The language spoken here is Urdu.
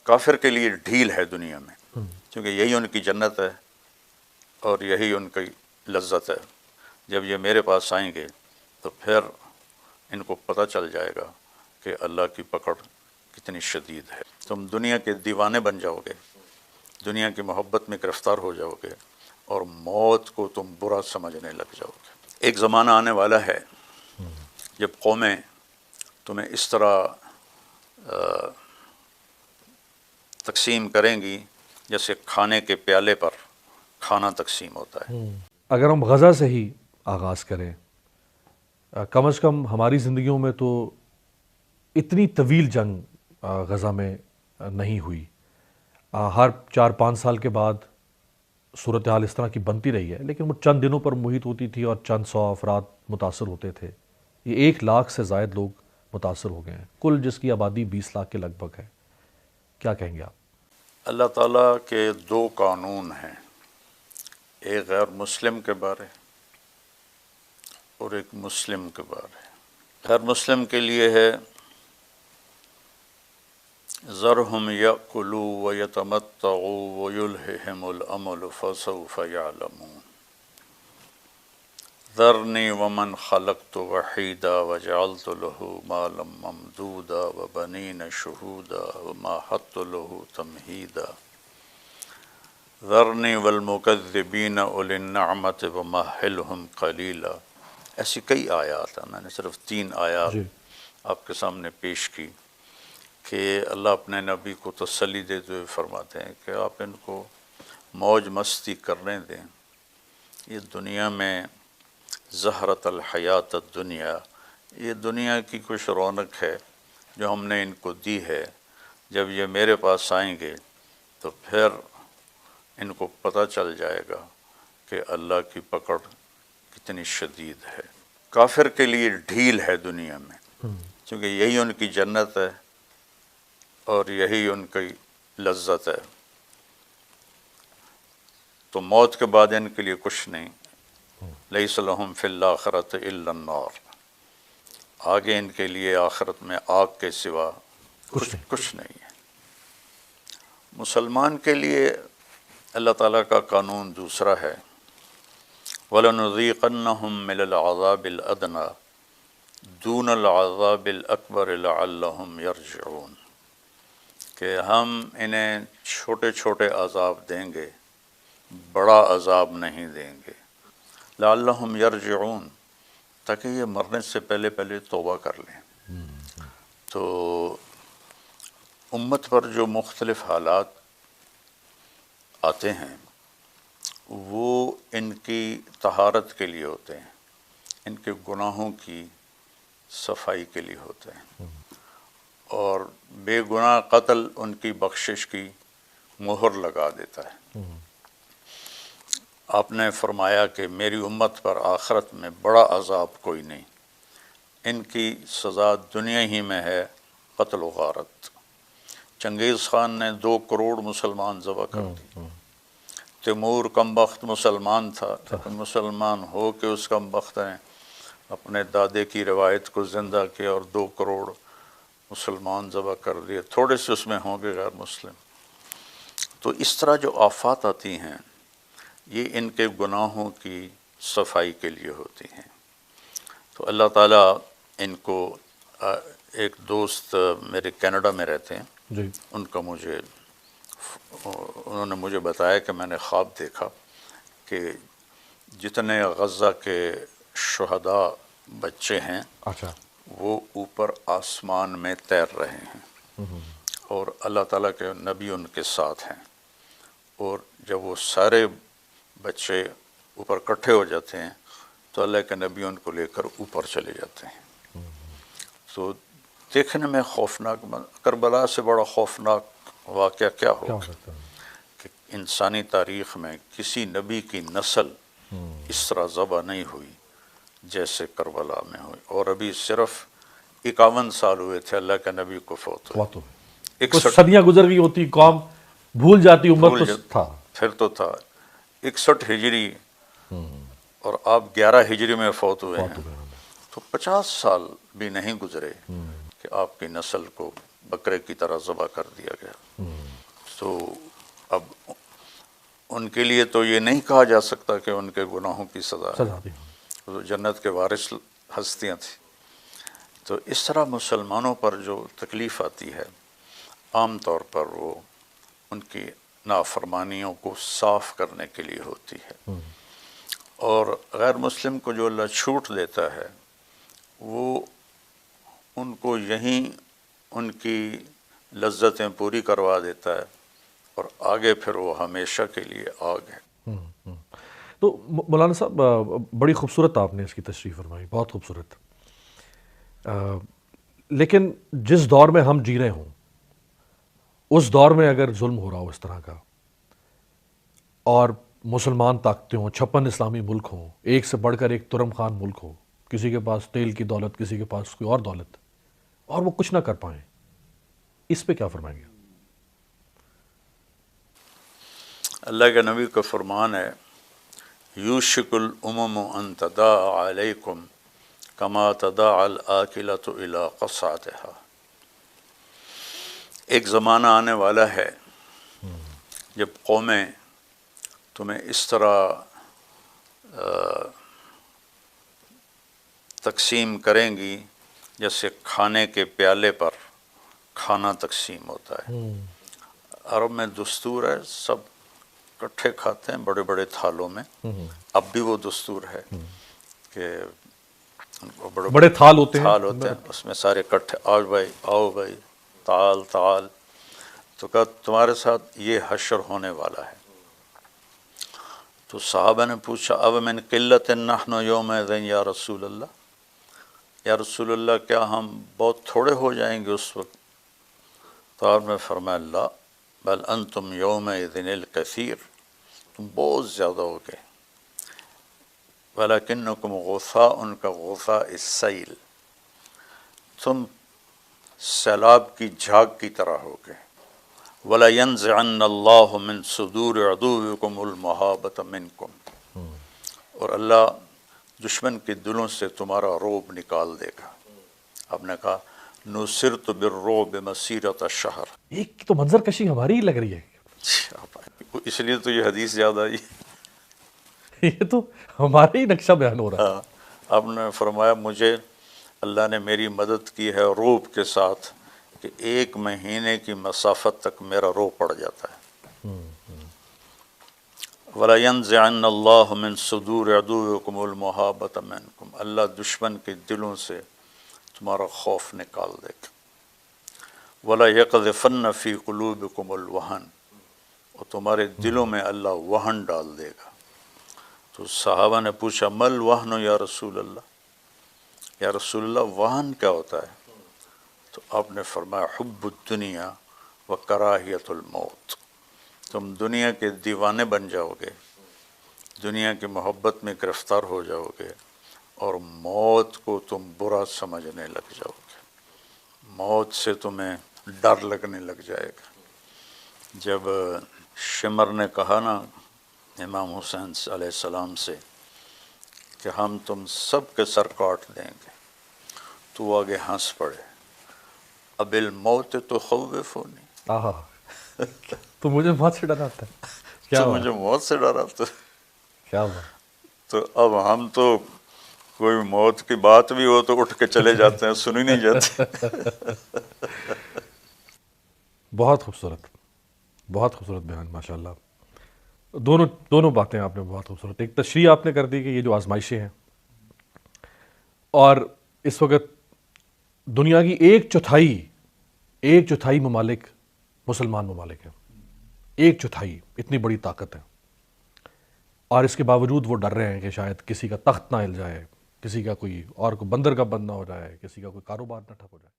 کافر کے لیے ڈھیل ہے دنیا میں، کیونکہ یہی ان کی جنت ہے اور یہی ان کی لذت ہے۔ جب یہ میرے پاس آئیں گے تو پھر ان کو پتہ چل جائے گا کہ اللہ کی پکڑ کتنی شدید ہے۔ تم دنیا کے دیوانے بن جاؤ گے، دنیا کی محبت میں گرفتار ہو جاؤ گے اور موت کو تم برا سمجھنے لگ جاؤ گے۔ ایک زمانہ آنے والا ہے جب قومیں تمہیں اس طرح تقسیم کریں گی جیسے کھانے کے پیالے پر کھانا تقسیم ہوتا ہے۔ اگر ہم غزہ سے ہی آغاز کریں، کم از کم ہماری زندگیوں میں تو اتنی طویل جنگ غزہ میں نہیں ہوئی۔ ہر 4-5 سال کے بعد صورتحال اس طرح کی بنتی رہی ہے، لیکن وہ چند دنوں پر محیط ہوتی تھی اور چند 100 افراد متاثر ہوتے تھے۔ یہ 1 لاکھ سے زائد لوگ متاثر ہو گئے ہیں، کل جس کی آبادی 20 لاکھ کے لگ بھگ ہے۔ کیا کہیں گے آپ؟ اللہ تعالیٰ کے 2 قانون ہیں، ایک غیر مسلم کے بارے اور ایک مسلم کے بارے۔ غیر مسلم کے لیے ہے ذرہم یأکلوا ویتمتعوا ویلہہم الامل فسوف یعلمون ذرنی ومن خلقت وحیدا وجعلت له مالا ممدودا وبنین شہودا ومہدت له تمہیدا ذرنی والمکذبین اولی النعمت ومہلہم قلیلا۔ ایسی کئی آیات ہیں، میں نے صرف 3 آیات آپ کے سامنے پیش کی کہ اللہ اپنے نبی کو تسلی دیتے ہوئے فرماتے ہیں کہ آپ ان کو موج مستی کرنے دیں۔ یہ دنیا میں زہرت الحیات الدنیا، یہ دنیا کی کچھ رونق ہے جو ہم نے ان کو دی ہے۔ جب یہ میرے پاس آئیں گے تو پھر ان کو پتہ چل جائے گا کہ اللہ کی پکڑ کتنی شدید ہے۔ کافر کے لیے ڈھیل ہے دنیا میں، کیونکہ یہی ان کی جنت ہے اور یہی ان کی لذت ہے۔ تو موت کے بعد ان کے لیے کچھ نہیں، لیس لہم فی الآخرۃ الا النار، آگے ان کے لیے آخرت میں آگ کے سوا کچھ نہیں ہے۔ مسلمان کے لیے اللہ تعالیٰ کا قانون دوسرا ہے، وَلَنُذِيقَنَّهُم مِّنَ الْعَذَابِ الْأَدْنَىٰ دُونَ الْعَذَابِ الْأَكْبَرِ لَعَلَّهُمْ يَرْجِعُونَ، کہ ہم انہیں چھوٹے چھوٹے عذاب دیں گے، بڑا عذاب نہیں دیں گے۔ لَعَلَّهُمْ يَرْجِعُونَ، تاکہ یہ مرنے سے پہلے توبہ کر لیں۔ تو امت پر جو مختلف حالات آتے ہیں وہ ان کی طہارت کے لیے ہوتے ہیں، ان کے گناہوں کی صفائی کے لیے ہوتے ہیں، اور بے گناہ قتل ان کی بخشش کی مہر لگا دیتا ہے۔ آپ نے فرمایا کہ میری امت پر آخرت میں بڑا عذاب کوئی نہیں، ان کی سزا دنیا ہی میں ہے قتل و غارت۔ چنگیز خان نے 2 کروڑ مسلمان ذبح کر دی۔ تیمور کم بخت مسلمان تھا، لیکن مسلمان ہو کے اس کم بخت نے اپنے دادے کی روایت کو زندہ کیا اور 2 کروڑ مسلمان ذبح کر دیے، تھوڑے سے اس میں ہوں گے غیر مسلم۔ تو اس طرح جو آفات آتی ہیں یہ ان کے گناہوں کی صفائی کے لیے ہوتی ہیں۔ تو اللہ تعالیٰ ان کو، ایک دوست میرے کینیڈا میں رہتے ہیں، ان کا انہوں نے مجھے بتایا کہ میں نے خواب دیکھا کہ جتنے غزہ کے شہداء بچے ہیں وہ اوپر آسمان میں تیر رہے ہیں اور اللہ تعالیٰ کے نبی ان کے ساتھ ہیں، اور جب وہ سارے بچے اوپر کٹھے ہو جاتے ہیں تو اللہ کے نبی ان کو لے کر اوپر چلے جاتے ہیں۔ تو دیکھنے میں خوفناک، کربلا سے بڑا خوفناک واقعہ کیا ہوگا کہ انسانی تاریخ میں کسی نبی کی نسل اس طرح ذبح نہیں ہوئی جیسے کربلا میں ہوئی، اور ابھی صرف 51 سال ہوئے تھے اللہ کے نبی کو فوت ہوئے۔ کچھ صدیاں گزر گئی ہوتی، قوم بھول جاتی، امت تو تھا، پھر تو تھا 61 ہجری اور آپ 11 ہجری میں فوت ہوئے ہیں، تو 50 سال بھی نہیں گزرے کہ آپ کی نسل کو بکرے کی طرح ذبح کر دیا گیا۔ تو اب ان کے لیے تو یہ نہیں کہا جا سکتا کہ ان کے گناہوں کی سزا دی تو جنت کے وارث ہستیاں تھیں. تو اس طرح مسلمانوں پر جو تکلیف آتی ہے عام طور پر وہ ان کی نافرمانیوں کو صاف کرنے کے لیے ہوتی ہے. اور غیر مسلم کو جو اللہ چھوٹ دیتا ہے وہ ان کو یہیں ان کی لذتیں پوری کروا دیتا ہے اور آگے پھر وہ ہمیشہ کے لیے آگ ہے. تو مولانا صاحب بڑی خوبصورت آپ نے اس کی تشریح فرمائی، بہت خوبصورت. لیکن جس دور میں ہم جی رہے ہوں اس دور میں اگر ظلم ہو رہا ہو اس طرح کا اور مسلمان طاقتیں ہوں، 56 اسلامی ملک ہوں، ایک سے بڑھ کر ایک ترم خان ملک ہو، کسی کے پاس تیل کی دولت، کسی کے پاس کوئی اور دولت، اور وہ کچھ نہ کر پائیں، اس پہ کیا فرمائیں گے؟ اللہ کے نبی کا فرمان ہے یوشک الامم ان تداعى علیکم کما تداعى الآکلۃ الی قصعتها. ایک زمانہ آنے والا ہے جب قومیں تمہیں اس طرح تقسیم کریں گی جیسے کھانے کے پیالے پر کھانا تقسیم ہوتا ہے. عرب میں دستور ہے سب کٹھے کھاتے ہیں بڑے بڑے تھالوں میں. اب بھی وہ دستور ہے کہ بڑے تھال ہوتے ہیں اس میں سارے کٹھے آؤ بھائی تعال. تو کہا تمہارے ساتھ یہ حشر ہونے والا ہے. تو صحابہ نے پوچھا اب من قلت نحن یومئذ یا رسول اللہ، یا رسول اللہ کیا ہم بہت تھوڑے ہو جائیں گے اس وقت؟ تو آپ نے فرمایا لا بل انتم یومئذ الکثیر، تم بہت زیادہ ہو گئے. ولکنکم غثاء کغثاء السیل، تم سیلاب کی جھاگ کی طرح ہو گئے. وَلَيَنزِعَنَّ اللَّهُ مِن صُدُورِ عَدُوِّكُمُ الْمَهَابَةَ مِنْكُمْ، اور اللہ دشمن کے دلوں سے تمہارا رعب نکال دے گا. آپ نے کہا نُصِرْتُ بِالرُّعْبِ مَسِيرَةَ الشَّهْرِ. ایک تو منظر کشی ہماری ہی لگ رہی ہے، اس لیے تو یہ حدیث یاد آئی. یہ تو ہمارا ہی نقشہ بیان ہو رہا ہے. آپ نے فرمایا مجھے اللہ نے میری مدد کی ہے رعب کے ساتھ کہ 1 مہینے کی مسافت تک میرا رو پڑ جاتا ہے. وَلَيَنزِعَنَّ اللَّهُ مِن صُدُورِ عَدُوِّكُمُ الْمَهَابَةَ مِنْكُمْ، اللہ دشمن کے دلوں سے تمہارا خوف نکال دے گا. وَلَيَقْذِفَنَّ فِي قُلُوبِكُمُ الْوَهْنَ، اور تمہارے دلوں میں اللہ وہن ڈال دے گا. تو صحابہ نے پوچھا مل وہن یا رسول اللہ، یا رسول اللہ وہن کیا ہوتا ہے؟ تو آپ نے فرمایا حب الدنیا و کراہیت الموت، تم دنیا کے دیوانے بن جاؤ گے، دنیا کی محبت میں گرفتار ہو جاؤ گے اور موت کو تم برا سمجھنے لگ جاؤ گے، موت سے تمہیں ڈر لگنے لگ جائے گا. جب شمر نے کہا نا امام حسین علیہ السلام سے کہ ہم تم سب کے سر کاٹ دیں گے، تو وہ آگے ہنس پڑے. اب الموت تخوفنی، تو مجھے موت سے ڈراتا ہے. تو مجھے موت سے ڈراتا ہے. کیا ہوا؟ تو اب ہم تو کوئی موت کی بات بھی ہو تو اٹھ کے چلے جاتے ہیں، سن ہی نہیں جاتے. بہت خوبصورت، بہت خوبصورت بیان ماشاء اللہ. دونوں باتیں آپ نے بہت خوبصورت. ایک تشریح آپ نے کر دی کہ یہ جو آزمائشیں ہیں، اور اس وقت دنیا کی ایک چوتھائی ممالک مسلمان ممالک ہیں، 1/4 اتنی بڑی طاقت ہے، اور اس کے باوجود وہ ڈر رہے ہیں کہ شاید کسی کا تخت نہ ہل جائے، کسی کا کوئی اور کوئی بندر کا بند نہ ہو جائے، کسی کا کوئی کاروبار نہ ٹھپ ہو جائے.